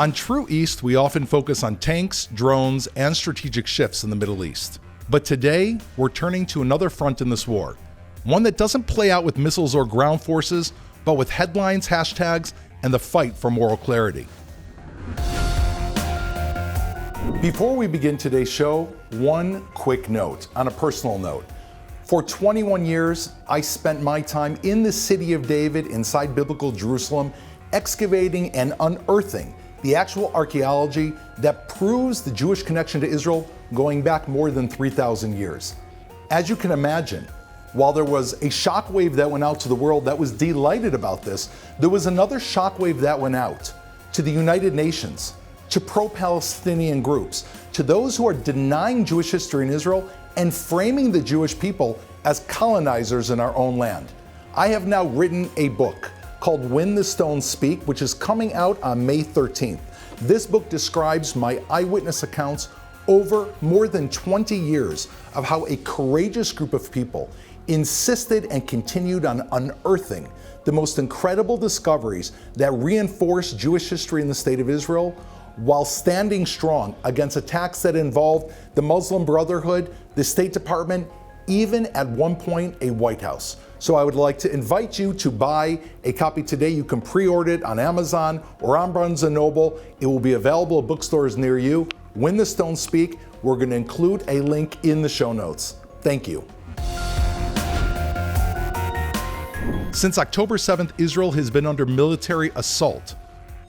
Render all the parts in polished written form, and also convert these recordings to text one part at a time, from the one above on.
On True East, we often focus on tanks, drones, and strategic shifts in the Middle East. But today, we're turning to another front in this war. One that doesn't play out with missiles or ground forces, but with headlines, hashtags, and the fight for moral clarity. Before we begin today's show, one quick note on a personal note. For 21 years, I spent my time in the city of David inside biblical Jerusalem, excavating and unearthing the actual archaeology that proves the Jewish connection to Israel going back more than 3,000 years. As you can imagine, while there was a shockwave that went out to the world that was delighted about this, there was another shockwave that went out to the United Nations, to pro-Palestinian groups, to those who are denying Jewish history in Israel and framing the Jewish people as colonizers in our own land. I have now written a book called When the Stones Speak, which is coming out on May 13th. This book describes my eyewitness accounts over more than 20 years of how a courageous group of people insisted and continued on unearthing the most incredible discoveries that reinforce Jewish history in the state of Israel while standing strong against attacks that involved the Muslim Brotherhood, the State Department, even at one point a White House. So I would like to invite you to buy a copy today. You can pre-order it on Amazon or on Barnes & Noble. It will be available at bookstores near you. When the Stones Speak, we're going to include a link in the show notes. Thank you. Since October 7th, Israel has been under military assault,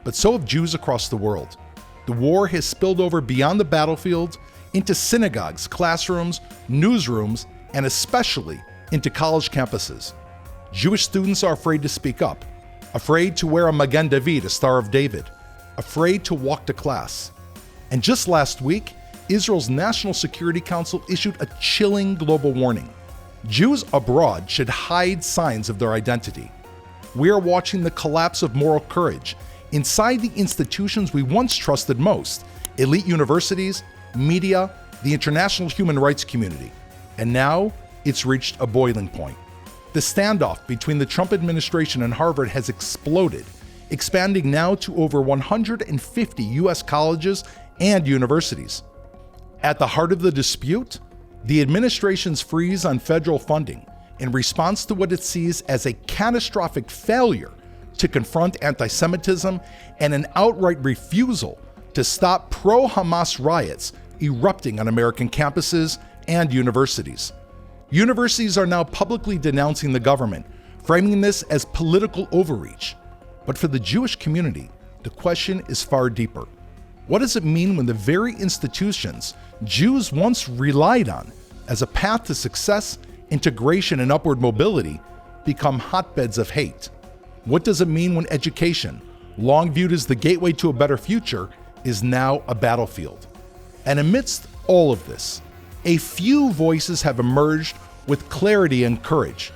but so have Jews across the world. The war has spilled over beyond the battlefield into synagogues, classrooms, newsrooms, and especially into college campuses. Jewish students are afraid to speak up, afraid to wear a Magen David, a Star of David, afraid to walk to class. And just last week, Israel's National Security Council issued a chilling global warning. Jews abroad should hide signs of their identity. We are watching the collapse of moral courage inside the institutions we once trusted most: elite universities, media, the international human rights community. And now, it's reached a boiling point. The standoff between the Trump administration and Harvard has exploded, expanding now to over 150 US colleges and universities. At the heart of the dispute, the administration's freeze on federal funding in response to what it sees as a catastrophic failure to confront anti-Semitism and an outright refusal to stop pro-Hamas riots erupting on American campuses and universities. Universities are now publicly denouncing the government, framing this as political overreach. But for the Jewish community, the question is far deeper. What does it mean when the very institutions Jews once relied on as a path to success, integration, and upward mobility become hotbeds of hate? What does it mean when education, long viewed as the gateway to a better future, is now a battlefield? And amidst all of this, a few voices have emerged with clarity and courage.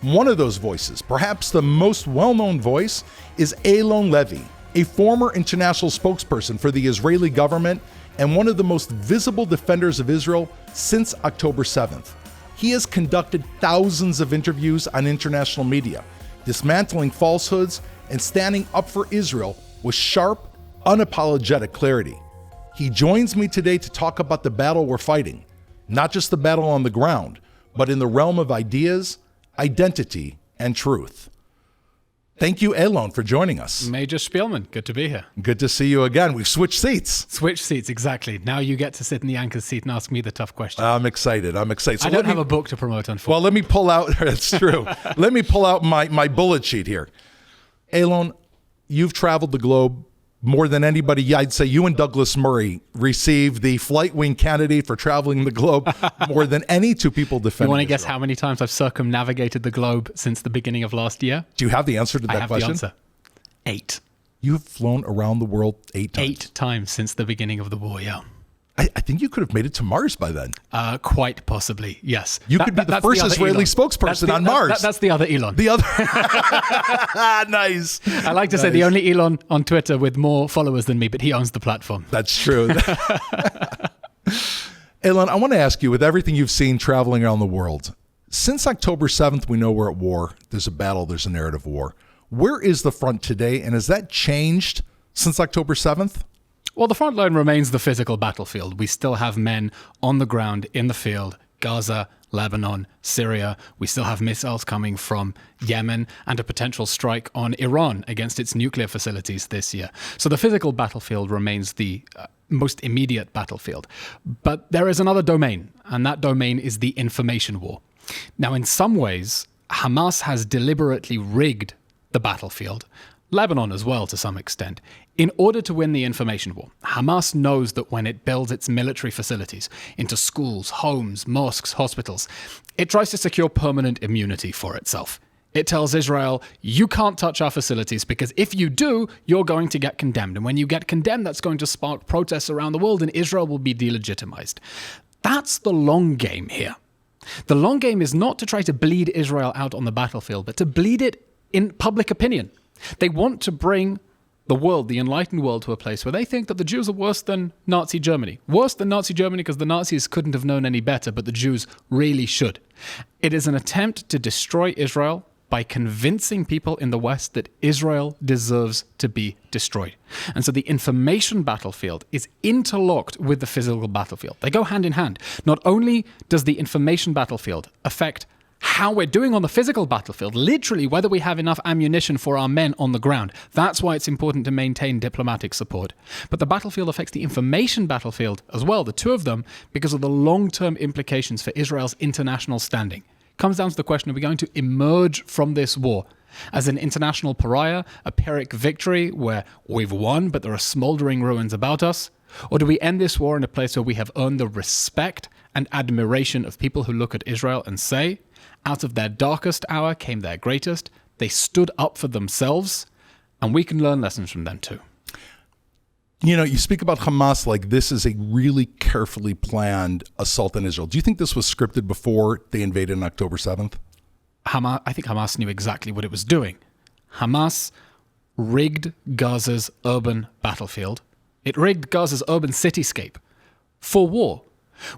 One of those voices, perhaps the most well-known voice, is Eylon Levy, a former international spokesperson for the Israeli government and one of the most visible defenders of Israel since October 7th. He has conducted thousands of interviews on international media, dismantling falsehoods and standing up for Israel with sharp, unapologetic clarity. He joins me today to talk about the battle we're fighting, not just the battle on the ground, but in the realm of ideas, identity, and truth. Thank you, Eylon, for joining us. Major Spielman, good to be here. Good to see you again. We've switched seats. Switch seats, exactly. Now you get to sit in the anchor's seat and ask me the tough questions. I'm excited. So I don't have a book to promote, unfortunately. Well, let me pull out, that's true. Let me pull out my bullet sheet here. Eylon, you've traveled the globe more than anybody. I'd say you and Douglas Murray received the Flight Wing candidate for traveling the globe more than any two people defending. You want to guess how many times I've circumnavigated the globe since the beginning of last year? Do you have the answer to that question? I have the answer. 8. You have flown around the world 8 times? 8 times since the beginning of the war, yeah. I think you could have made it to Mars by then. Quite possibly, yes. You could be the first Israeli spokesperson on Mars. That's the other Eylon. The other. Nice. I like to say the only Eylon on Twitter with more followers than me, but he owns the platform. That's true. Eylon, I want to ask you, with everything you've seen traveling around the world, since October 7th, we know we're at war. There's a battle. There's a narrative war. Where is the front today? And has that changed since October 7th? Well, the front line remains the physical battlefield. We still have men on the ground in the field, Gaza, Lebanon, Syria. We still have missiles coming from Yemen and a potential strike on Iran against its nuclear facilities this year. So the physical battlefield remains the most immediate battlefield. But there is another domain, and that domain is the information war. Now, in some ways, Hamas has deliberately rigged the battlefield, Lebanon as well to some extent, in order to win the information war. Hamas knows that when it builds its military facilities into schools, homes, mosques, hospitals, it tries to secure permanent immunity for itself. It tells Israel, you can't touch our facilities because if you do, you're going to get condemned. And when you get condemned, that's going to spark protests around the world and Israel will be delegitimized. That's the long game here. The long game is not to try to bleed Israel out on the battlefield, but to bleed it in public opinion. They want to bring the world, the enlightened world, to a place where they think that the Jews are worse than Nazi Germany. Worse than Nazi Germany because the Nazis couldn't have known any better, but the Jews really should. It is an attempt to destroy Israel by convincing people in the West that Israel deserves to be destroyed. And so the information battlefield is interlocked with the physical battlefield. They go hand in hand. Not only does the information battlefield affect how we're doing on the physical battlefield, literally whether we have enough ammunition for our men on the ground. That's why it's important to maintain diplomatic support. But the battlefield affects the information battlefield as well, the two of them, because of the long-term implications for Israel's international standing. It comes down to the question, are we going to emerge from this war as an international pariah, a Pyrrhic victory where we've won but there are smoldering ruins about us? Or do we end this war in a place where we have earned the respect and admiration of people who look at Israel and say, out of their darkest hour came their greatest. They stood up for themselves, and we can learn lessons from them too. You know, you speak about Hamas like this is a really carefully planned assault on Israel. Do you think this was scripted before they invaded on October 7th? I think Hamas knew exactly what it was doing. Hamas rigged Gaza's urban battlefield. It rigged Gaza's urban cityscape for war.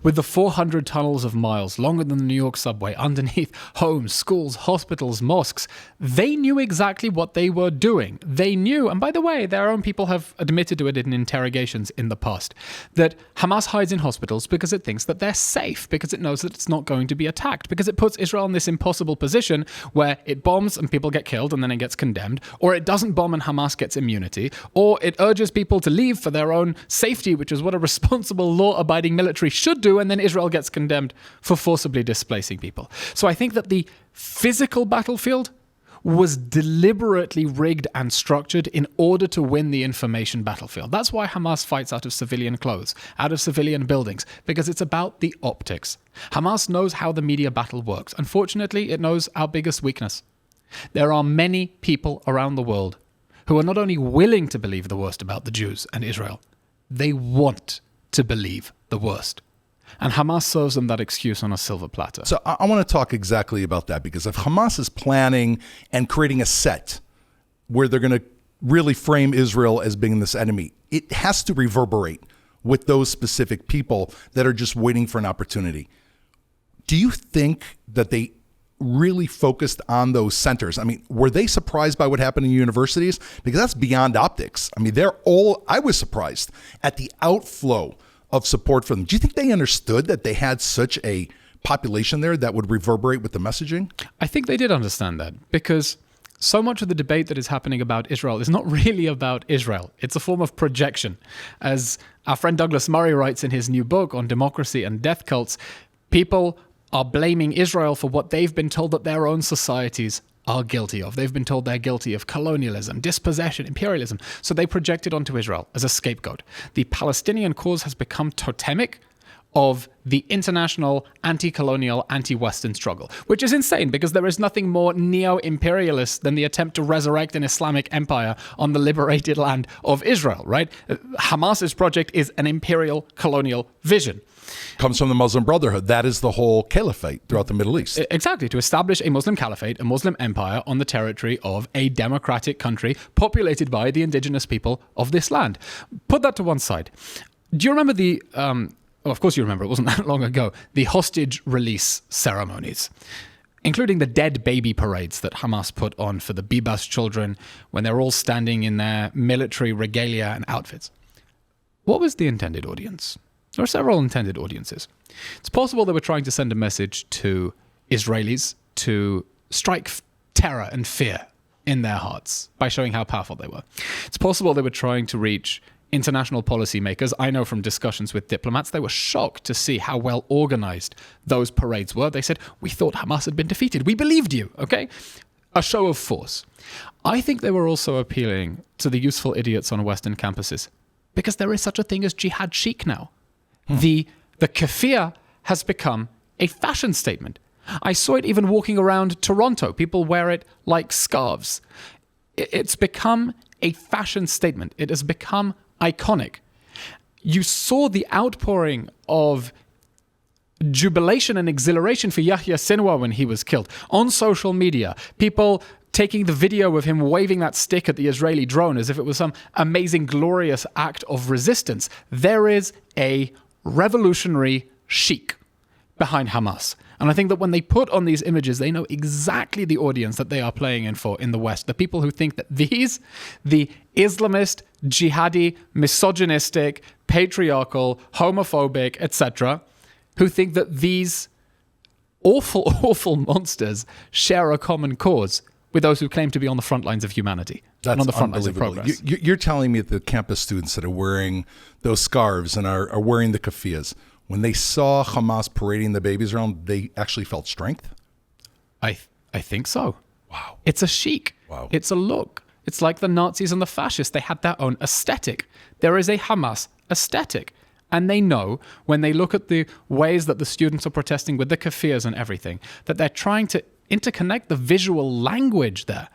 With the 400 tunnels of miles, longer than the New York subway, underneath homes, schools, hospitals, mosques, they knew exactly what they were doing. They knew, and by the way, their own people have admitted to it in interrogations in the past, that Hamas hides in hospitals because it thinks that they're safe, because it knows that it's not going to be attacked, because it puts Israel in this impossible position where it bombs and people get killed and then it gets condemned, or it doesn't bomb and Hamas gets immunity, or it urges people to leave for their own safety, which is what a responsible, law-abiding military should do, and then Israel gets condemned for forcibly displacing people. So I think that the physical battlefield was deliberately rigged and structured in order to win the information battlefield. That's why Hamas fights out of civilian clothes, out of civilian buildings, because it's about the optics. Hamas knows how the media battle works. Unfortunately, it knows our biggest weakness. There are many people around the world who are not only willing to believe the worst about the Jews and Israel, they want to believe the worst. And Hamas serves them that excuse on a silver platter. So I want to talk exactly about that, because if Hamas is planning and creating a set where they're going to really frame Israel as being this enemy, it has to reverberate with those specific people that are just waiting for an opportunity. Do you think that they really focused on those centers? I mean, were they surprised by what happened in universities? Because that's beyond optics. I mean, I was surprised at the outflow of support for them. Do you think they understood that they had such a population there that would reverberate with the messaging? I think they did understand that, because so much of the debate that is happening about Israel is not really about Israel. It's a form of projection. As our friend Douglas Murray writes in his new book on democracy and death cults, people are blaming Israel for what they've been told that their own societies are guilty of. They've been told they're guilty of colonialism, dispossession, imperialism. So they project it onto Israel as a scapegoat. The Palestinian cause has become totemic of the international anti-colonial, anti-Western struggle, which is insane because there is nothing more neo-imperialist than the attempt to resurrect an Islamic empire on the liberated land of Israel, right? Hamas's project is an imperial colonial vision. Comes from the Muslim Brotherhood. That is the whole caliphate throughout the Middle East. Exactly, to establish a Muslim caliphate, a Muslim empire on the territory of a democratic country populated by the indigenous people of this land. Put that to one side. Do you remember of course you remember, it wasn't that long ago, the hostage release ceremonies? including the dead baby parades that Hamas put on for the Bibas children when they're all standing in their military regalia and outfits. What was the intended audience? There are several intended audiences. It's possible they were trying to send a message to Israelis to strike terror and fear in their hearts by showing how powerful they were. It's possible they were trying to reach international policymakers. I know from discussions with diplomats, they were shocked to see how well organized those parades were. They said, we thought Hamas had been defeated. We believed you, okay? A show of force. I think they were also appealing to the useful idiots on Western campuses because there is such a thing as jihad chic now. The keffiyeh has become a fashion statement. I saw it even walking around Toronto. People wear it like scarves. It's become a fashion statement. It has become iconic. You saw the outpouring of jubilation and exhilaration for Yahya Sinwar when he was killed on social media. People taking the video of him waving that stick at the Israeli drone as if it was some amazing, glorious act of resistance. There is a revolutionary chic behind Hamas. And I think that when they put on these images, they know exactly the audience that they are playing in for in the West. The people who think that these, the Islamist, jihadi, misogynistic, patriarchal, homophobic, etc., who think that these awful, awful monsters share a common cause with those who claim to be on the front lines of humanity. That's and on the front lines of progress. You're telling me that the campus students that are wearing those scarves and are wearing the keffiyehs, when they saw Hamas parading the babies around, they actually felt strength? I think so. Wow. It's a chic. Wow. It's a look. It's like the Nazis and the fascists. They had their own aesthetic. There is a Hamas aesthetic. And they know, when they look at the ways that the students are protesting with the keffiyehs and everything, that they're trying to interconnect the visual language there.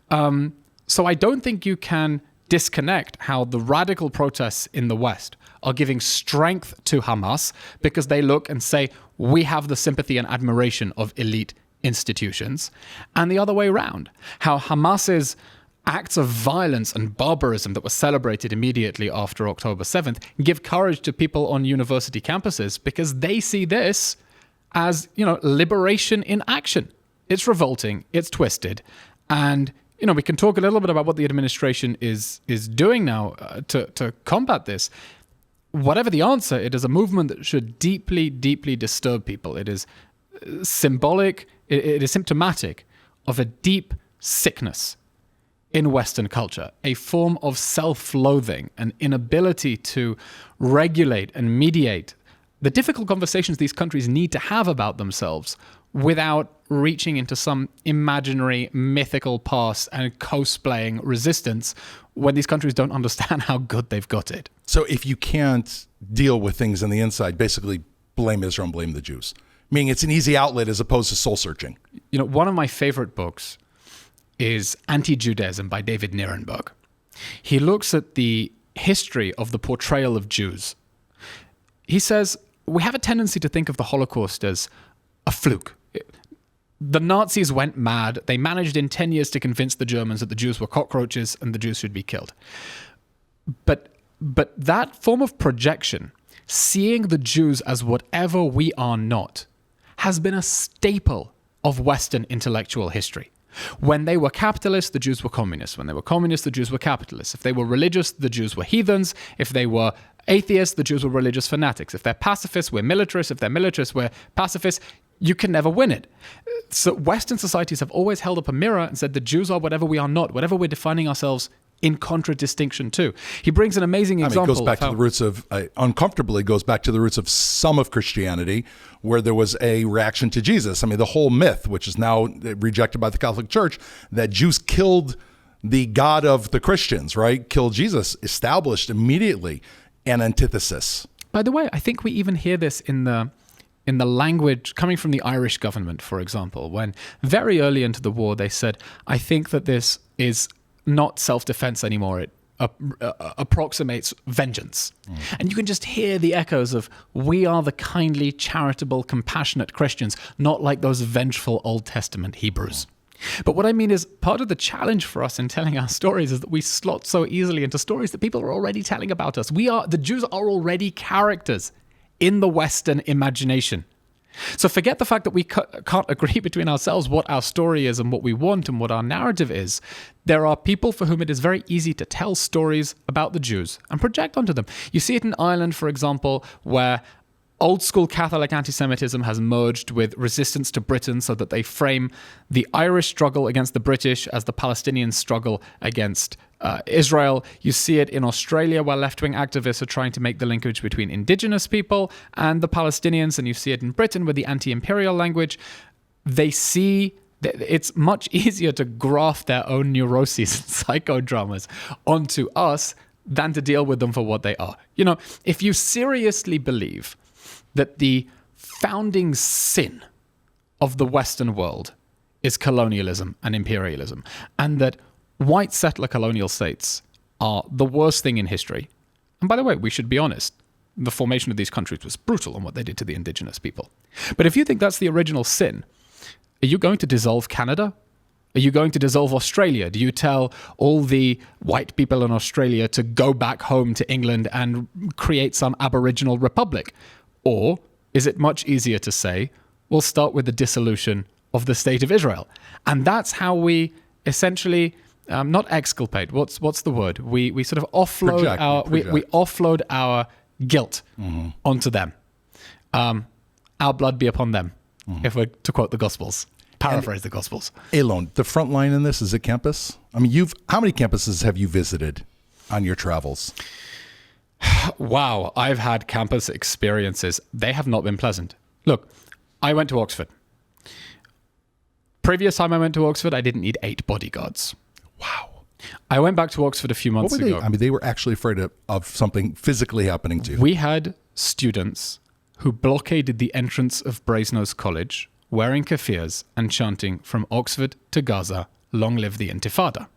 So I don't think you can disconnect how the radical protests in the West are giving strength to Hamas because they look and say, we have the sympathy and admiration of elite institutions. And the other way around, how Hamas's acts of violence and barbarism that were celebrated immediately after October 7th give courage to people on university campuses because they see this as, liberation in action. It's revolting, it's twisted, and we can talk a little bit about what the administration is doing now to combat this. Whatever the answer, it is a movement that should deeply, deeply disturb people. It is symbolic, it is symptomatic of a deep sickness in Western culture, a form of self-loathing, an inability to regulate and mediate the difficult conversations these countries need to have about themselves without reaching into some imaginary mythical past and cosplaying resistance when these countries don't understand how good they've got it. So if you can't deal with things on the inside, basically blame Israel and blame the Jews. Meaning it's an easy outlet as opposed to soul searching. One of my favorite books is Anti-Judaism by David Nirenberg. He looks at the history of the portrayal of Jews. He says, we have a tendency to think of the Holocaust as a fluke. The Nazis went mad. They managed in 10 years to convince the Germans that the Jews were cockroaches and the Jews should be killed. But that form of projection, seeing the Jews as whatever we are not, has been a staple of Western intellectual history. When they were capitalists, the Jews were communists. When they were communists, the Jews were capitalists. If they were religious, the Jews were heathens. If they were atheists, the Jews were religious fanatics. If they're pacifists, we're militarists. If they're militarists, we're pacifists. You can never win it. So Western societies have always held up a mirror and said the Jews are whatever we are not, whatever we're defining ourselves in contradistinction to. He brings an amazing example. It goes back to the roots of, uncomfortably goes back to the roots of some of Christianity, where there was a reaction to Jesus. The whole myth, which is now rejected by the Catholic Church, that Jews killed the God of the Christians, right? Killed Jesus, established immediately an antithesis. By the way, I think we even hear this in the language coming from the Irish government, for example, when very early into the war, they said, I think that this is not self-defense anymore. It approximates vengeance. And you can just hear the echoes of, we are the kindly, charitable, compassionate Christians, not like those vengeful Old Testament Hebrews. But what I mean is, part of the challenge for us in telling our stories is that we slot so easily into stories that people are already telling about us. The Jews are already characters in the Western imagination. So forget the fact that we can't agree between ourselves what our story is and what we want and what our narrative is. There are people for whom it is very easy to tell stories about the Jews and project onto them. You see it in Ireland, for example, where old school Catholic anti-Semitism has merged with resistance to Britain so that they frame the Irish struggle against the British as the Palestinian struggle against Israel. You see it in Australia where left-wing activists are trying to make the linkage between indigenous people and the Palestinians, and you see it in Britain with the anti-imperial language. They see that it's much easier to graft their own neuroses and psychodramas onto us than to deal with them for what they are. You know, if you seriously believe that the founding sin of the Western world is colonialism and imperialism, and that white settler colonial states are the worst thing in history. And by the way, we should be honest, the formation of these countries was brutal on what they did to the indigenous people. But if you think that's the original sin, are you going to dissolve Canada? Are you going to dissolve Australia? Do you tell all the white people in Australia to go back home to England and create some Aboriginal republic? Or is it much easier to say, we'll start with the dissolution of the state of Israel? And that's how we essentially not exculpate. What's the word? We sort of offload we offload our guilt onto them. Our blood be upon them, if we're to quote the Gospels, paraphrase the Gospels. Eylon, the front line in this is a campus. I mean, how many campuses have you visited on your travels? Wow, I've had campus experiences. They have not been pleasant. Look, I went to Oxford. Previous time I went to Oxford, I didn't need 8 bodyguards. Wow. I went back to Oxford a few months ago. I mean, they were actually afraid of something physically happening to you. We had students who blockaded the entrance of Brasenose College, wearing kaffirs and chanting from Oxford to Gaza, long live the Intifada.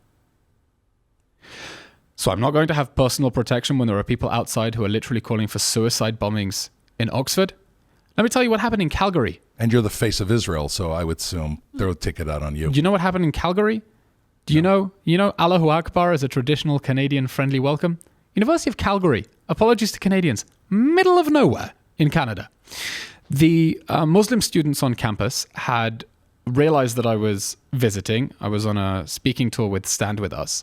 So I'm not going to have personal protection when there are people outside who are literally calling for suicide bombings in Oxford. Let me tell you what happened in Calgary. And you're the face of Israel, so I would assume they'll take it out on you. Do you know what happened in Calgary? Do you know Allahu Akbar is a traditional Canadian friendly welcome? University of Calgary, apologies to Canadians, middle of nowhere in Canada. The Muslim students on campus had realized that I was visiting. I was on a speaking tour with Stand With Us,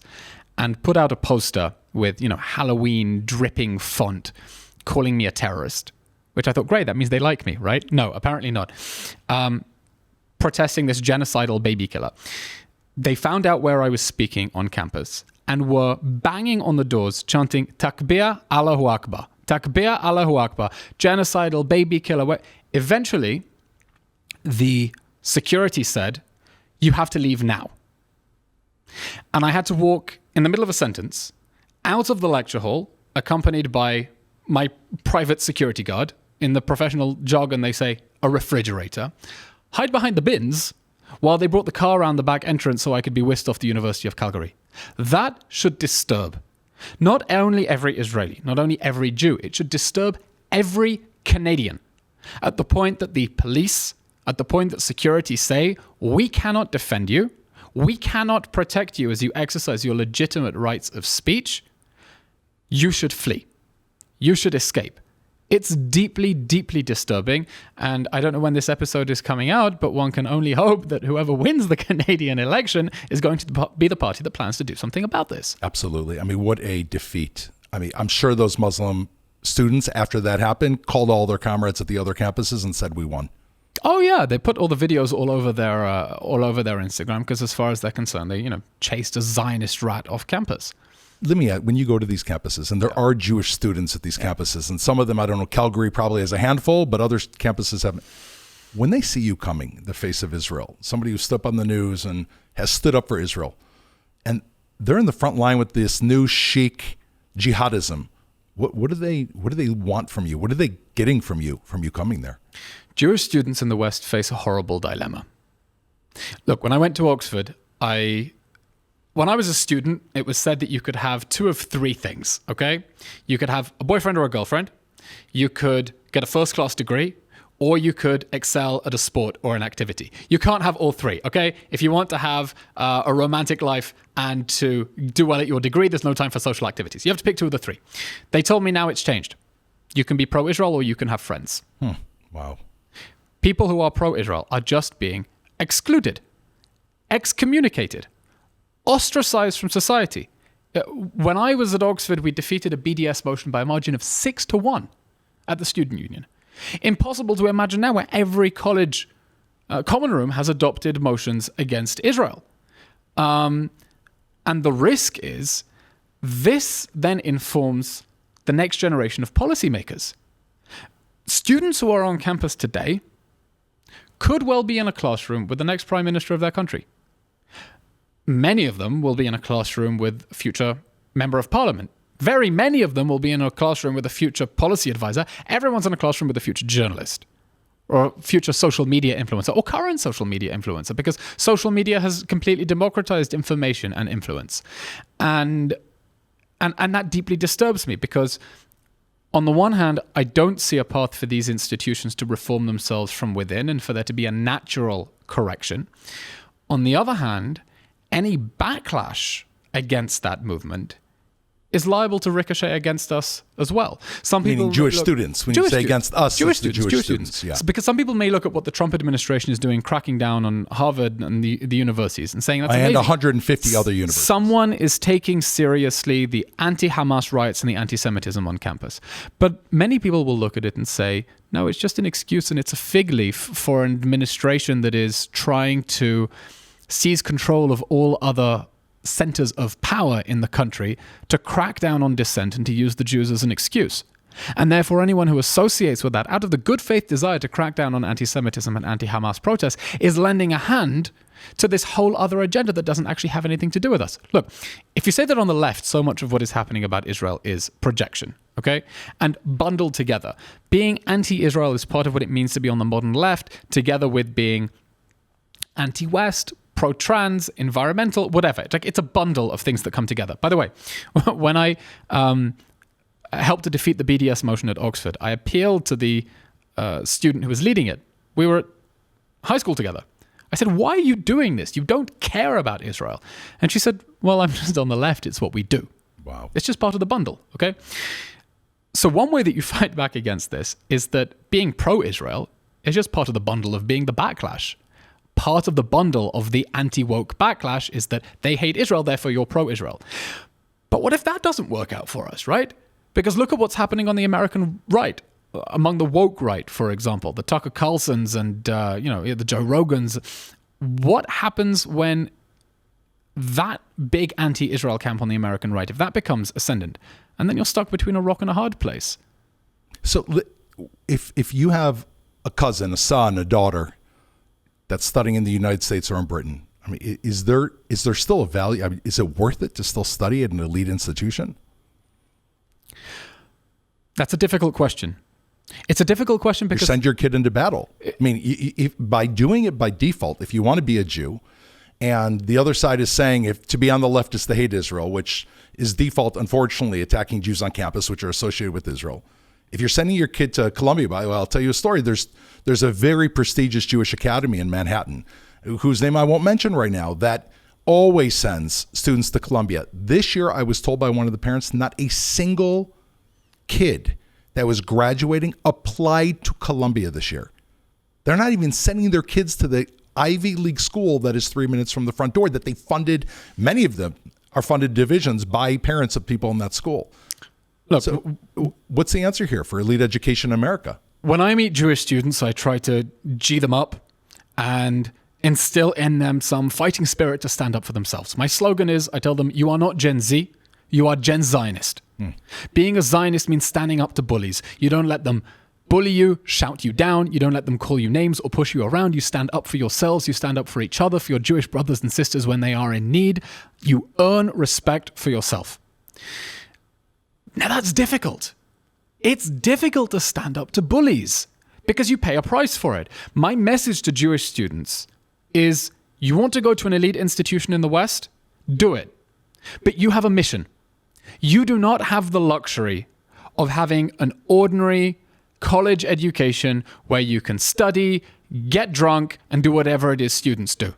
and put out a poster with, Halloween dripping font calling me a terrorist, which I thought, great, that means they like me, right? No, apparently not. Protesting this genocidal baby killer. They found out where I was speaking on campus and were banging on the doors, chanting, Takbir Allahu Akbar, Takbir Allahu Akbar, genocidal baby killer. Eventually, the security said, you have to leave now. And I had to walk in the middle of a sentence out of the lecture hall, accompanied by my private security guard. In the professional jargon, they say a refrigerator. Hide behind the bins while they brought the car around the back entrance so I could be whisked off to the University of Calgary. That should disturb not only every Israeli, not only every Jew, it should disturb every Canadian. At the point that the police, at the point that security say, we cannot defend you, we cannot protect you as you exercise your legitimate rights of speech, you should flee. You should escape. It's deeply, deeply disturbing. And I don't know when this episode is coming out, but one can only hope that whoever wins the Canadian election is going to be the party that plans to do something about this. Absolutely. I mean, what a defeat. I mean, I'm sure those Muslim students, after that happened, called all their comrades at the other campuses and said, we won. Oh yeah, they put all the videos all over their Instagram because, as far as they're concerned, they chased a Zionist rat off campus. Let me add, when you go to these campuses, and there are Jewish students at these campuses, and some of them, I don't know, Calgary probably has a handful, but other campuses haven't. When they see you coming, the face of Israel, somebody who stood up on the news and has stood up for Israel, and they're in the front line with this new chic jihadism, what do they want from you? What are they getting from you coming there? Jewish students in the West face a horrible dilemma. Look, when I went to Oxford, when I was a student, it was said that you could have 2 of 3 things, okay? You could have a boyfriend or a girlfriend, you could get a first-class degree, or you could excel at a sport or an activity. You can't have all 3, okay? If you want to have a romantic life and to do well at your degree, there's no time for social activities. You have to pick 2 of the 3. They told me now it's changed. You can be pro-Israel or you can have friends. Wow. people who are pro-Israel are just being excluded, excommunicated, ostracized from society. When I was at Oxford, we defeated a BDS motion by a margin of 6-1 at the student union. Impossible to imagine now, where every college common room has adopted motions against Israel. And the risk is this then informs the next generation of policymakers. Students who are on campus today could well be in a classroom with the next prime minister of their country. Many of them will be in a classroom with a future member of parliament. Very many of them will be in a classroom with a future policy advisor. Everyone's in a classroom with a future journalist or future social media influencer or current social media influencer, because social media has completely democratized information and influence. And that deeply disturbs me, because on the one hand, I don't see a path for these institutions to reform themselves from within and for there to be a natural correction. On the other hand, any backlash against that movement is liable to ricochet against us as well. Some people meaning Jewish students. When you say against us, Jewish it's the students, Jewish students. Yeah. Because some people may look at what the Trump administration is doing, cracking down on Harvard and the universities and saying that's amazing. And 150 other universities. Someone is taking seriously the anti-Hamas riots and the anti-Semitism on campus. But many people will look at it and say, no, it's just an excuse and it's a fig leaf for an administration that is trying to seize control of all other centers of power in the country, to crack down on dissent and to use the Jews as an excuse. And therefore, anyone who associates with that out of the good faith desire to crack down on anti-Semitism and anti-Hamas protests is lending a hand to this whole other agenda that doesn't actually have anything to do with us. Look, if you say that on the left, so much of what is happening about Israel is projection, okay? And bundled together. Being anti-Israel is part of what it means to be on the modern left, together with being anti-West, pro-trans, environmental, whatever. It's a bundle of things that come together. By the way, when I helped to defeat the BDS motion at Oxford, I appealed to the student who was leading it. We were at high school together. I said, why are you doing this? You don't care about Israel. And she said, well, I'm just on the left. It's what we do. Wow. It's just part of the bundle, okay? So one way that you fight back against this is that being pro-Israel is just part of the bundle of being the backlash. Part of the bundle of the anti-woke backlash is that they hate Israel, therefore you're pro-Israel. But what if that doesn't work out for us, right? Because look at what's happening on the American right, among the woke right, for example, the Tucker Carlsons and the Joe Rogans. What happens when that big anti-Israel camp on the American right, if that becomes ascendant, and then you're stuck between a rock and a hard place? So if you have a cousin, a son, a daughter that's studying in the United States or in Britain, I mean, is there still a value? I mean, is it worth it to still study at an elite institution? That's a difficult question. It's a difficult question because... You send your kid into battle. I mean, if, by doing it by default, if you want to be a Jew, and the other side is saying if to be on the left is to hate Israel, which is default, unfortunately, attacking Jews on campus, which are associated with Israel. If you're sending your kid to Columbia, well, I'll tell you a story. There's a very prestigious Jewish academy in Manhattan, whose name I won't mention right now, that always sends students to Columbia. This year, I was told by one of the parents, not a single kid that was graduating applied to Columbia this year. They're not even sending their kids to the Ivy League school that is 3 minutes from the front door that they funded. Many of them are funded divisions by parents of people in that school. Look, so what's the answer here for elite education in America? When I meet Jewish students, I try to G them up and instill in them some fighting spirit to stand up for themselves. My slogan is, I tell them, you are not Gen Z, you are Gen Zionist. Being a Zionist means standing up to bullies. You don't let them bully you, shout you down. You don't let them call you names or push you around. You stand up for yourselves. You stand up for each other, for your Jewish brothers and sisters when they are in need. You earn respect for yourself. Now that's difficult. It's difficult to stand up to bullies because you pay a price for it. My message to Jewish students is, you want to go to an elite institution in the West? Do it. But you have a mission. You do not have the luxury of having an ordinary college education where you can study, get drunk, and do whatever it is students do.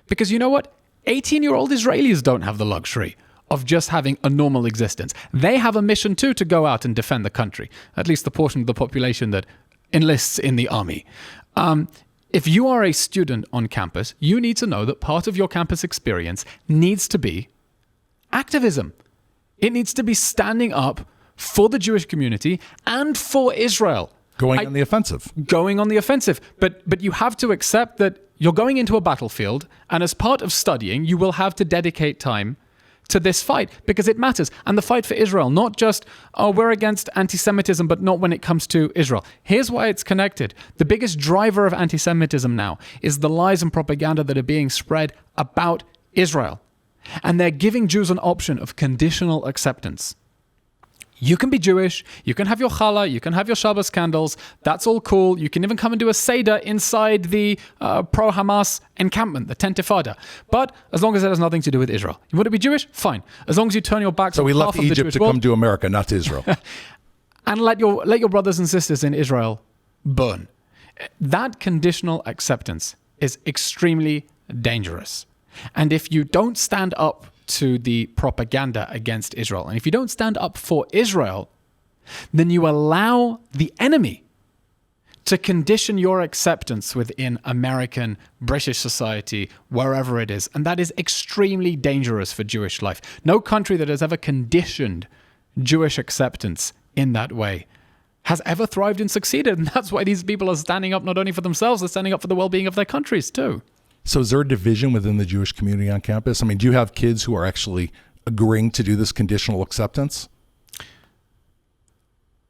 Because you know what? 18-year-old Israelis don't have the luxury of just having a normal existence. They have a mission too to go out and defend the country, at least the portion of the population that enlists in the army. If you are a student on campus, you need to know that part of your campus experience needs to be activism. It needs to be standing up for the Jewish community and for Israel. Going on the offensive. Going on the offensive. But you have to accept that you're going into a battlefield, and as part of studying, you will have to dedicate time to this fight because it matters. And the fight for Israel, not just, we're against anti-Semitism, but not when it comes to Israel. Here's why it's connected. The biggest driver of anti-Semitism now is the lies and propaganda that are being spread about Israel. And they're giving Jews an option of conditional acceptance. You can be Jewish, you can have your challah, you can have your Shabbos candles, that's all cool. You can even come and do a Seder inside the pro-Hamas encampment, the Tentifada. But as long as it has nothing to do with Israel. You want to be Jewish? Fine. As long as you turn your back so on we half left of the Egypt Jewish to world, come to America, not to Israel. and let your brothers and sisters in Israel burn. That conditional acceptance is extremely dangerous. And if you don't stand up to the propaganda against Israel, and if you don't stand up for Israel, then you allow the enemy to condition your acceptance within American, British society, wherever it is. And that is extremely dangerous for Jewish life. No country that has ever conditioned Jewish acceptance in that way has ever thrived and succeeded. And that's why these people are standing up not only for themselves, they're standing up for the well-being of their countries too. So is there a division within the Jewish community on campus? I mean, do you have kids who are actually agreeing to do this conditional acceptance?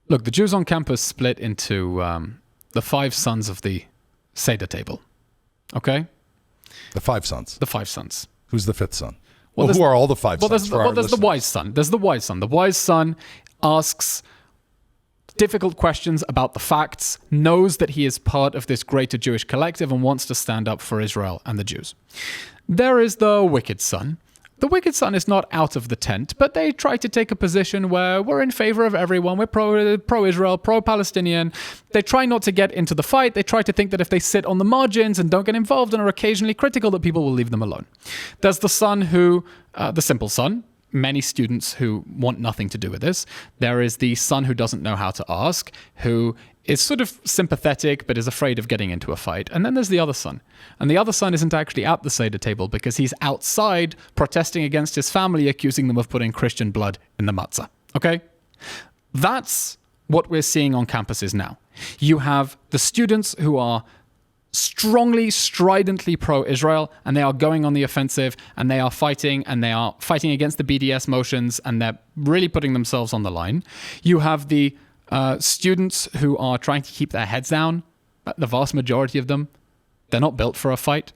Look, the Jews on campus split into the 5 sons of the Seder table. Okay? The 5 sons. The 5 sons. Who's the 5th son? Well, who are all the 5 sons? There's the wise son. There's the wise son. The wise son asks difficult questions about the facts, knows that he is part of this greater Jewish collective and wants to stand up for Israel and the Jews. There is the wicked son. The wicked son is not out of the tent, but they try to take a position where we're in favor of everyone. We're pro-Israel, pro-Palestinian. They try not to get into the fight. They try to think that if they sit on the margins and don't get involved and are occasionally critical, that people will leave them alone. There's the son who, the simple son, many students who want nothing to do with this. There is the son who doesn't know how to ask, who is sort of sympathetic but is afraid of getting into a fight. And then there's the other son. And the other son isn't actually at the Seder table because he's outside protesting against his family, accusing them of putting Christian blood in the matzah. Okay? That's what we're seeing on campuses now. You have the students who are strongly, stridently pro-Israel, and they are going on the offensive, and they are fighting against the BDS motions, and they're really putting themselves on the line. You have the students who are trying to keep their heads down. The vast majority of them, they're not built for a fight.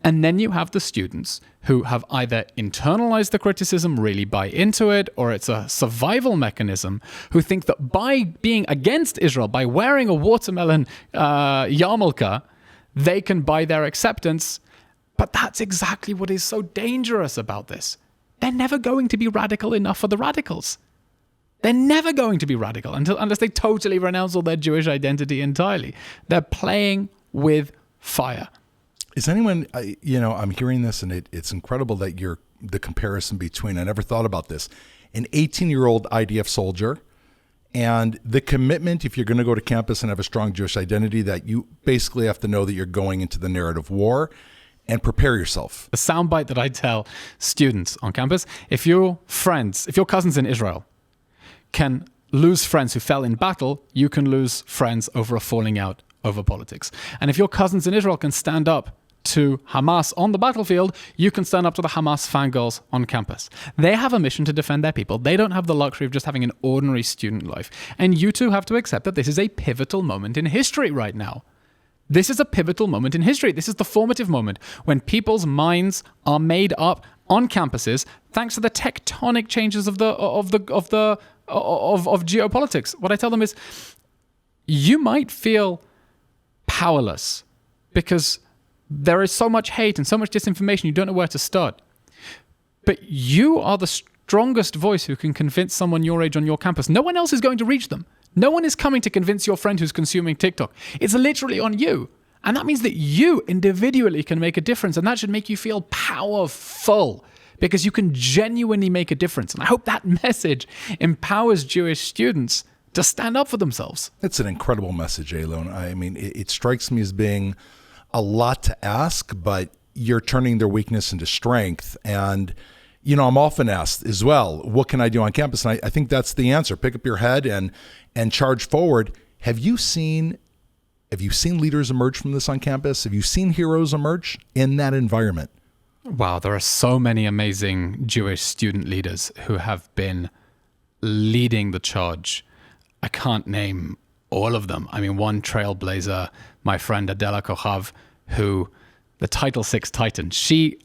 And then you have the students who have either internalized the criticism, really buy into it, or it's a survival mechanism, who think that by being against Israel, by wearing a watermelon yarmulke, they can buy their acceptance. But that's exactly what is so dangerous about this. They're never going to be radical enough for the radicals. They're never going to be radical unless they totally renounce all their Jewish identity entirely. They're playing with fire. Is anyone, I'm hearing this and it's incredible that the comparison between, I never thought about this, an 18-year-old IDF soldier and the commitment, if you're going to go to campus and have a strong Jewish identity, that you basically have to know that you're going into the narrative war and prepare yourself. The soundbite that I tell students on campus, if your cousins in Israel can lose friends who fell in battle, you can lose friends over a falling out over politics. And if your cousins in Israel can stand up to Hamas on the battlefield, you can stand up to the Hamas fangirls on campus. They have a mission to defend their people. They don't have the luxury of just having an ordinary student life. And you too have to accept that this is a pivotal moment in history right now. This is a pivotal moment in history. This is the formative moment when people's minds are made up on campuses thanks to the tectonic changes of geopolitics. What I tell them is, you might feel powerless because there is so much hate and so much disinformation, you don't know where to start. But you are the strongest voice who can convince someone your age on your campus. No one else is going to reach them. No one is coming to convince your friend who's consuming TikTok. It's literally on you. And that means that you individually can make a difference. And that should make you feel powerful because you can genuinely make a difference. And I hope that message empowers Jewish students to stand up for themselves. It's an incredible message, Eylon. I mean, it strikes me as being a lot to ask, but you're turning their weakness into strength. And, you know, I'm often asked as well, what can I do on campus? And I think that's the answer. Pick up your head and charge forward. Have you seen leaders emerge from this on campus? Have you seen heroes emerge in that environment? Wow, there are so many amazing Jewish student leaders who have been leading the charge. I can't name all of them. I mean, one trailblazer, my friend Adela Kochav, who, the Title VI Titan, she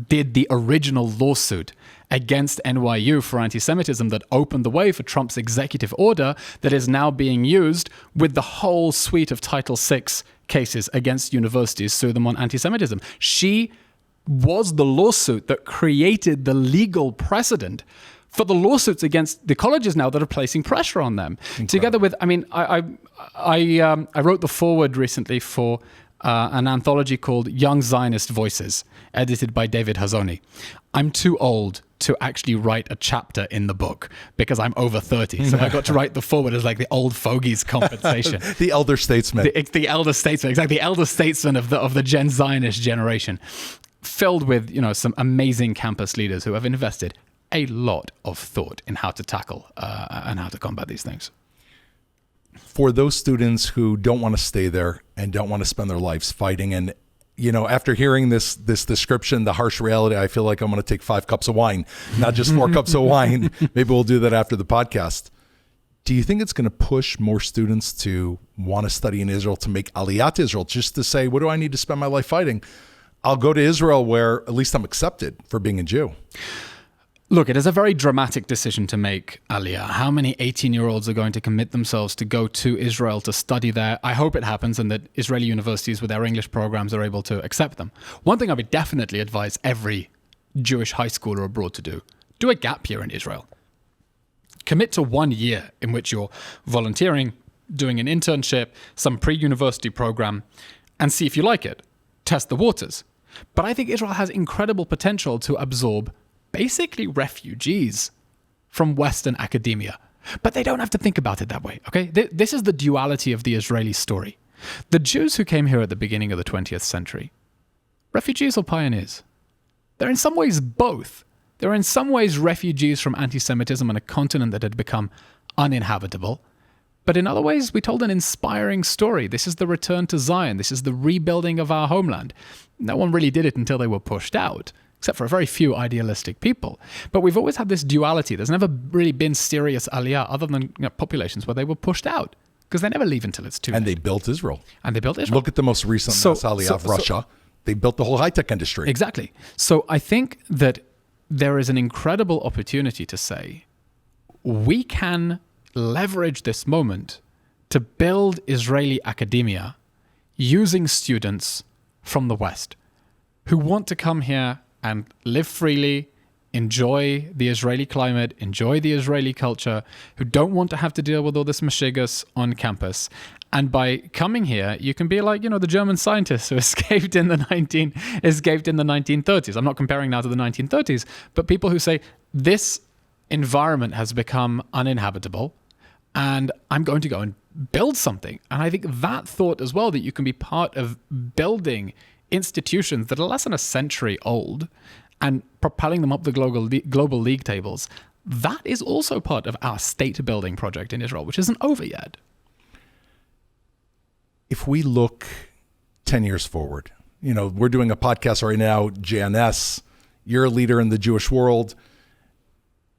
did the original lawsuit against NYU for anti-Semitism that opened the way for Trump's executive order that is now being used with the whole suite of Title VI cases against universities, sue them on anti-Semitism. She was the lawsuit that created the legal precedent for the lawsuits against the colleges now that are placing pressure on them. Incredible. Together with, I mean, I wrote the foreword recently for an anthology called Young Zionist Voices, edited by David Hazony. I'm too old to actually write a chapter in the book because I'm over 30. So I got to write the foreword as like the old fogies compensation. The elder statesman. The elder statesman, exactly. The elder statesman of the Gen Zionist generation, filled with, you know, some amazing campus leaders who have invested a lot of thought in how to tackle and how to combat these things. For those students who don't want to stay there and don't want to spend their lives fighting, and, you know, after hearing this description, the harsh reality, I feel like I'm going to take 5 cups of wine, not just 4 cups of wine. Maybe we'll do that after the podcast. Do you think it's going to push more students to want to study in Israel, to make aliyah to Israel, just to say, what do I need to spend my life fighting? I'll go to Israel where at least I'm accepted for being a Jew. Look, it is a very dramatic decision to make, aliyah. How many 18-year-olds are going to commit themselves to go to Israel to study there? I hope it happens and that Israeli universities with their English programs are able to accept them. One thing I would definitely advise every Jewish high schooler abroad to do a gap year in Israel. Commit to 1 year in which you're volunteering, doing an internship, some pre-university program, and see if you like it. Test the waters. But I think Israel has incredible potential to absorb basically refugees from Western academia. But they don't have to think about it that way, okay? This is the duality of the Israeli story. The Jews who came here at the beginning of the 20th century, refugees or pioneers? They're in some ways both. They're in some ways refugees from anti-Semitism on a continent that had become uninhabitable. But in other ways, we told an inspiring story. This is the return to Zion. This is the rebuilding of our homeland. No one really did it until they were pushed out, except for a very few idealistic people. But we've always had this duality. There's never really been serious aliyah other than populations where they were pushed out, because they never leave until it's too late. And they built Israel. Look at the most recent aliyah of Russia. They built the whole high-tech industry. Exactly. So I think that there is an incredible opportunity to say, we can leverage this moment to build Israeli academia using students from the West who want to come here and live freely, enjoy the Israeli climate, enjoy the Israeli culture, who don't want to have to deal with all this mashigas on campus. And by coming here, you can be like, you know, the German scientists who escaped in the 1930s. I'm not comparing now to the 1930s, but people who say, this environment has become uninhabitable, and I'm going to go and build something. And I think that thought as well, that you can be part of building institutions that are less than a century old and propelling them up the global league tables, that is also part of our state building project in Israel, which isn't over yet. If we look 10 years forward, you know, we're doing a podcast right now, JNS, you're a leader in the Jewish world.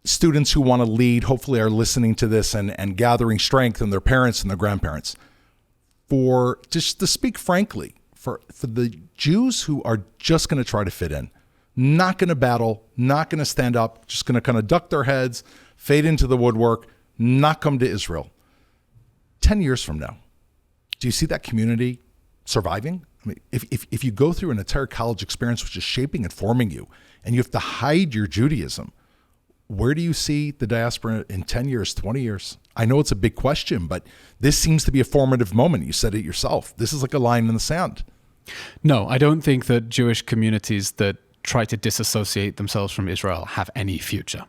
Students who want to lead hopefully are listening to this and gathering strength in their parents and their grandparents. For just to speak frankly, for the Jews who are just going to try to fit in, not going to battle, not going to stand up, just going to kind of duck their heads, fade into the woodwork, not come to Israel. 10 years from now, do you see that community surviving? I mean, if you go through an entire college experience which is shaping and forming you, and you have to hide your Judaism, where do you see the diaspora in 10 years, 20 years? I know it's a big question, but this seems to be a formative moment. You said it yourself. This is like a line in the sand. No, I don't think that Jewish communities that try to disassociate themselves from Israel have any future.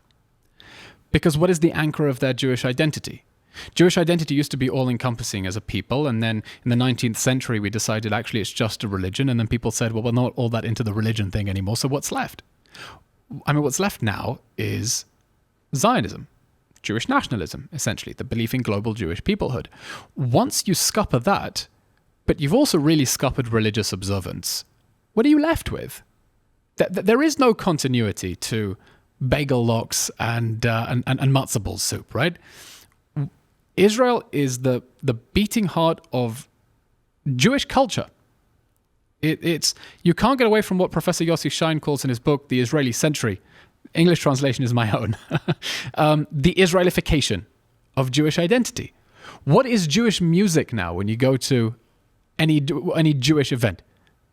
Because what is the anchor of their Jewish identity? Jewish identity used to be all-encompassing as a people, and then in the 19th century we decided actually it's just a religion, and then people said, well, we're not all that into the religion thing anymore, so what's left? I mean, what's left now is Zionism, Jewish nationalism, essentially, the belief in global Jewish peoplehood. Once you scupper that, but you've also really scuppered religious observance, what are you left with? There is no continuity to bagel lox and matzo ball soup, right? Israel is the beating heart of Jewish culture. It's you can't get away from what Professor Yossi Schein calls in his book, The Israeli Century. English translation is my own. The Israelification of Jewish identity. What is Jewish music now when you go to any Jewish event?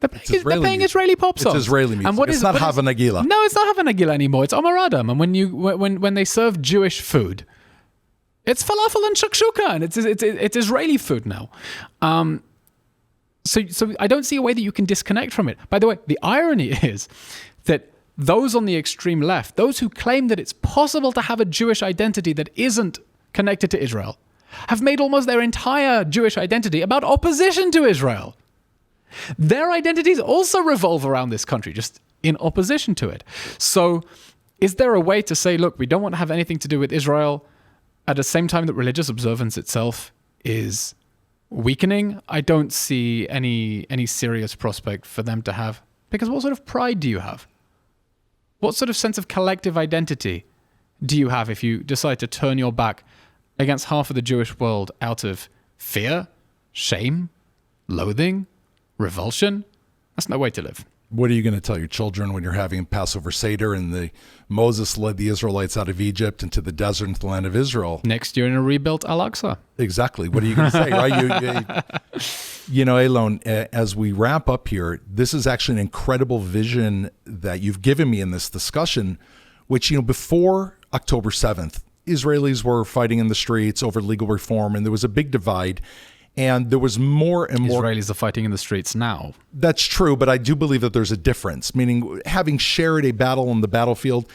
They're playing Israeli pop songs. It's Israeli music. And it's not Hava Nagila. No, it's not Hava Nagila anymore. It's Omer Adam. And when they serve Jewish food, it's falafel and shakshuka, and it's Israeli food now. So I don't see a way that you can disconnect from it. By the way, the irony is that those on the extreme left, those who claim that it's possible to have a Jewish identity that isn't connected to Israel, have made almost their entire Jewish identity about opposition to Israel. Their identities also revolve around this country, just in opposition to it. So is there a way to say, look, we don't want to have anything to do with Israel at the same time that religious observance itself is weakening? I don't see any serious prospect for them to have. Because what sort of pride do you have? What sort of sense of collective identity do you have if you decide to turn your back against half of the Jewish world out of fear, shame, loathing, revulsion? That's no way to live. What are you going to tell your children when you're having Passover Seder and Moses led the Israelites out of Egypt into the desert, into the land of Israel? Next year in a rebuilt Al-Aqsa. Exactly. What are you going to say, right? You know, Eylon, as we wrap up here, this is actually an incredible vision that you've given me in this discussion, which, you know, before October 7th, Israelis were fighting in the streets over legal reform, and there was a big divide. And there was more and more. Israelis are fighting in the streets now. That's true, but I do believe that there's a difference, meaning having shared a battle on the battlefield,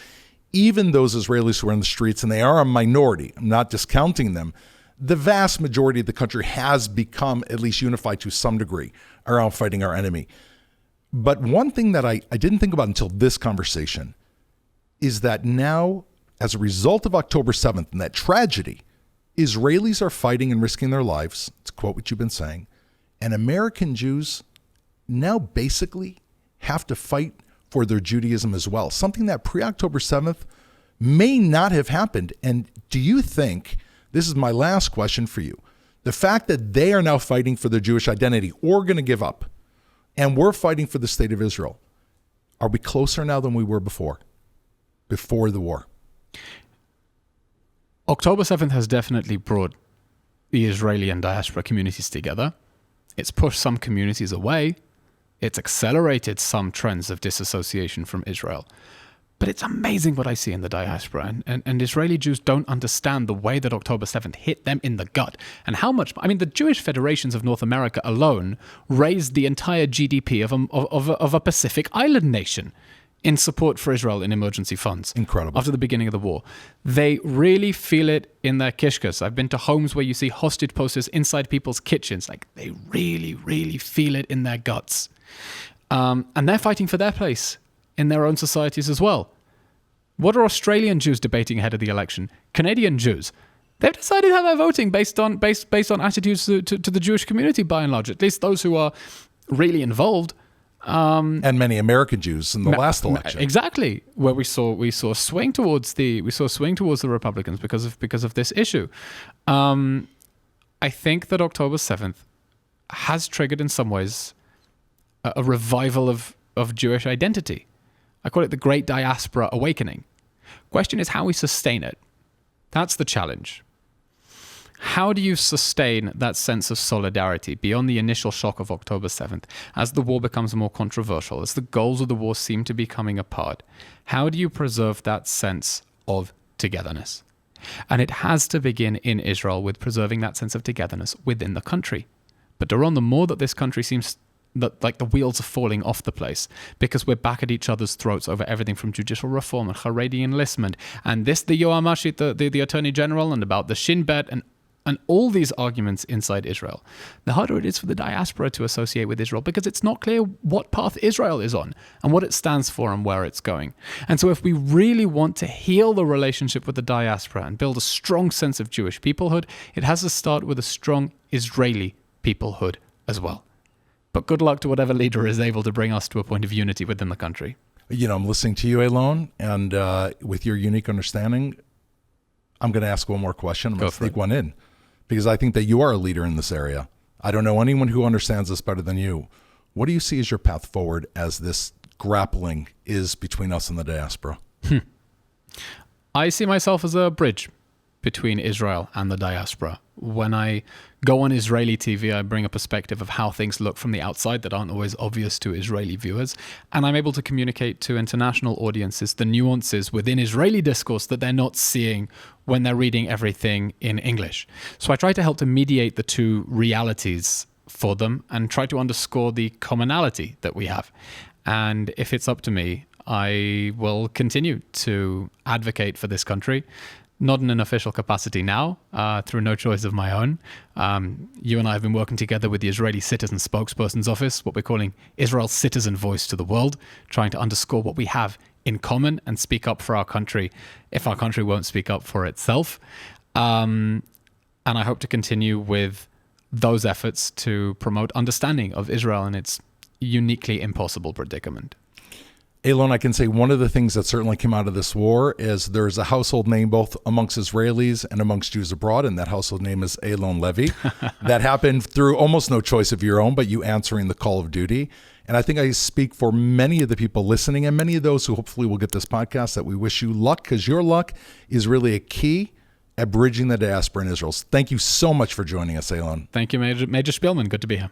even those Israelis who are in the streets, and they are a minority, I'm not discounting them, the vast majority of the country has become at least unified to some degree around fighting our enemy. But one thing that I didn't think about until this conversation is that now, as a result of October 7th and that tragedy, Israelis are fighting and risking their lives, to quote what you've been saying, and American Jews now basically have to fight for their Judaism as well, something that pre-October 7th may not have happened. And do you think, this is my last question for you, the fact that they are now fighting for their Jewish identity or going to give up, and we're fighting for the state of Israel, are we closer now than we were before the war? October 7th has definitely brought the Israeli and diaspora communities together. It's pushed some communities away. It's accelerated some trends of disassociation from Israel. But it's amazing what I see in the diaspora. And Israeli Jews don't understand the way that October 7th hit them in the gut. And how much, I mean, the Jewish federations of North America alone raised the entire GDP of a Pacific island nation in support for Israel in emergency funds. Incredible. After the beginning of the war. They really feel it in their kishkas. I've been to homes where you see hostage posters inside people's kitchens. Like, they really, really feel it in their guts. And they're fighting for their place in their own societies as well. What are Australian Jews debating ahead of the election? Canadian Jews. They've decided how they're voting based on attitudes to the Jewish community, by and large, at least those who are really involved. And many American Jews in the last election. Exactly, where we saw a swing towards the Republicans because of this issue. I think that October 7th has triggered in some ways a revival of Jewish identity. I call it the Great Diaspora Awakening. Question is how we sustain it. That's the challenge. How do you sustain that sense of solidarity beyond the initial shock of October 7th as the war becomes more controversial, as the goals of the war seem to be coming apart? How do you preserve that sense of togetherness? And it has to begin in Israel with preserving that sense of togetherness within the country. But Doron, the more that this country seems that like the wheels are falling off the place because we're back at each other's throats over everything from judicial reform and Haredi enlistment and this, the Yoamashit, the Attorney General, and about the Shin Bet, and and all these arguments inside Israel, the harder it is for the diaspora to associate with Israel, because it's not clear what path Israel is on and what it stands for and where it's going. And so if we really want to heal the relationship with the diaspora and build a strong sense of Jewish peoplehood, it has to start with a strong Israeli peoplehood as well. But good luck to whatever leader is able to bring us to a point of unity within the country. I'm listening to you, Eylon, and with your unique understanding, I'm going to ask one more question. I'm going to sneak one in, because I think that you are a leader in this area. I don't know anyone who understands this better than you. What do you see as your path forward as this grappling is between us and the diaspora? I see myself as a bridge between Israel and the diaspora. When I go on Israeli TV, I bring a perspective of how things look from the outside that aren't always obvious to Israeli viewers. And I'm able to communicate to international audiences the nuances within Israeli discourse that they're not seeing when they're reading everything in English. So I try to help to mediate the two realities for them and try to underscore the commonality that we have. And if it's up to me, I will continue to advocate for this country. Not in an official capacity now, through no choice of my own. You and I have been working together with the Israeli Citizen Spokesperson's Office, what we're calling Israel's citizen voice to the world, trying to underscore what we have in common and speak up for our country if our country won't speak up for itself. And I hope to continue with those efforts to promote understanding of Israel and its uniquely impossible predicament. Eylon, I can say one of the things that certainly came out of this war is there's a household name both amongst Israelis and amongst Jews abroad, and that household name is Eylon Levy. That happened through almost no choice of your own, but you answering the call of duty. And I think I speak for many of the people listening and many of those who hopefully will get this podcast that we wish you luck, because your luck is really a key at bridging the diaspora in Israel. Thank you so much for joining us, Eylon. Thank you, Major Spielman. Good to be here.